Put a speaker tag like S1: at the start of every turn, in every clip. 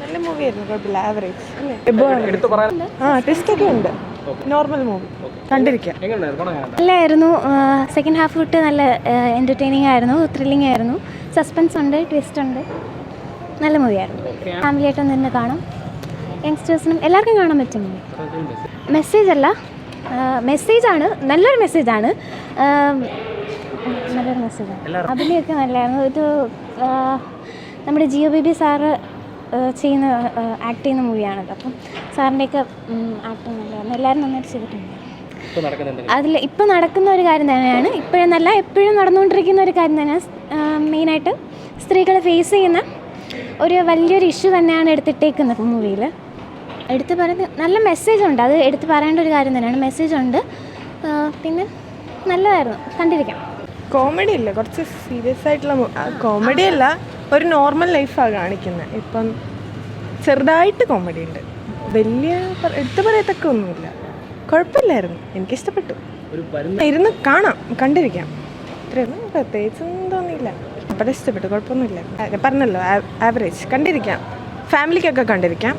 S1: നല്ല മൂവിയായിരുന്നു, കുഴപ്പമില്ല, ആവറേജ് അല്ലേ. ടെസ്റ്റ് ഒക്കെ ഉണ്ട്, നോർമൽ മൂവി, കണ്ടിരിക്കാം.
S2: നല്ലായിരുന്നു. സെക്കൻഡ് ഹാഫ് തൊട്ട് നല്ല എൻ്റർടൈനിങ് ആയിരുന്നു, ത്രില്ലിംഗ് ആയിരുന്നു, സസ്പെൻസ് ഉണ്ട്, ട്വിസ്റ്റ് ഉണ്ട്. നല്ല മൂവിയായിരുന്നു. ഫാമിലിയായിട്ട് നിന്ന് കാണാം. യങ്സ്റ്റേഴ്സിനും എല്ലാവർക്കും കാണാൻ പറ്റും. മെസ്സേജ് അല്ല, മെസ്സേജാണ്, നല്ലൊരു മെസ്സേജാണ്. നല്ലൊരു മെസ്സേജാണ്. അഭിനയൊക്കെ നല്ലതായിരുന്നു. ഇത് നമ്മുടെ ജിയോ ബേബി സാറ് ചെയ്യുന്ന ആക്ട് ചെയ്യുന്ന മൂവിയാണല്ലോ. അപ്പം സാറിൻ്റെയൊക്കെ ആക്ടിങ് നല്ലതായിരുന്നു. എല്ലാവരും നന്നായിട്ട് ചെയ്തിട്ടുണ്ട്. അതിൽ ഇപ്പോൾ നടക്കുന്ന ഒരു കാര്യം തന്നെയാണ്, ഇപ്പോഴെന്നല്ല എപ്പോഴും നടന്നുകൊണ്ടിരിക്കുന്ന ഒരു കാര്യം തന്നെയാണ്. മെയിനായിട്ട് സ്ത്രീകൾ ഫേസ് ചെയ്യുന്ന ഒരു വലിയൊരു ഇഷ്യൂ തന്നെയാണ് എടുത്തിട്ടേക്കുന്നത് മൂവിയിൽ. എടുത്ത് പറയുന്നത് നല്ല മെസ്സേജുണ്ട്, അത് എടുത്ത് പറയേണ്ട ഒരു കാര്യം തന്നെയാണ്. മെസ്സേജുണ്ട്, പിന്നെ നല്ലതായിരുന്നു, കണ്ടിരിക്കാം.
S1: കോമഡി ഇല്ല, കുറച്ച് സീരിയസ് ആയിട്ടുള്ള കോമഡി അല്ല, ഒരു നോർമൽ ലൈഫാണ് കാണിക്കുന്നത്. ഇപ്പം ചെറുതായിട്ട് കോമഡി ഉണ്ട്, വലിയ എടുത്തു പറയത്തക്ക ഒന്നുമില്ല. കുഴപ്പമില്ലായിരുന്നു, എനിക്കിഷ്ടപ്പെട്ടു. ഇരുന്ന് കാണാം, കണ്ടിരിക്കാം. ഇത്രയൊന്നും പ്രത്യേകിച്ചൊന്നും തോന്നിയില്ല. അപ്പം ഇഷ്ടപ്പെട്ടു, കുഴപ്പമൊന്നുമില്ല. പറഞ്ഞല്ലോ, ആവറേജ്, കണ്ടിരിക്കാം. ഫാമിലിക്കൊക്കെ കണ്ടിരിക്കാം.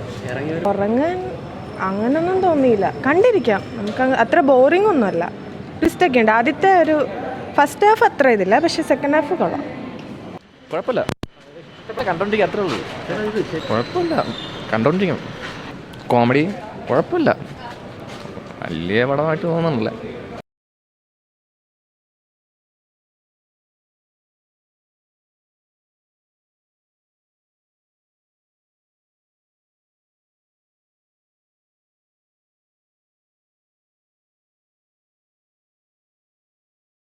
S1: ഉറങ്ങാൻ അങ്ങനൊന്നും തോന്നിയില്ല, കണ്ടിരിക്കാം. നമുക്ക് അത്ര ബോറിംഗ് ഒന്നുമല്ല. ട്വിസ്റ്റൊക്കെ ഉണ്ട്. ആദ്യത്തെ ഒരു ഫസ്റ്റ് ഹാഫ് അത്ര ഇതില്ല, പക്ഷെ സെക്കൻഡ് ഹാഫ് കൊള്ളാം.
S3: കുഴപ്പമില്ല, കണ്ടോണ്ടിരിക്കുക, അത്രേ ഉള്ളൂ. കുഴപ്പമില്ല, കണ്ടോണ്ടിരിക്കണം. കോമഡി കുഴപ്പമില്ല, വലിയ പടമായിട്ട് തോന്നുന്നില്ല.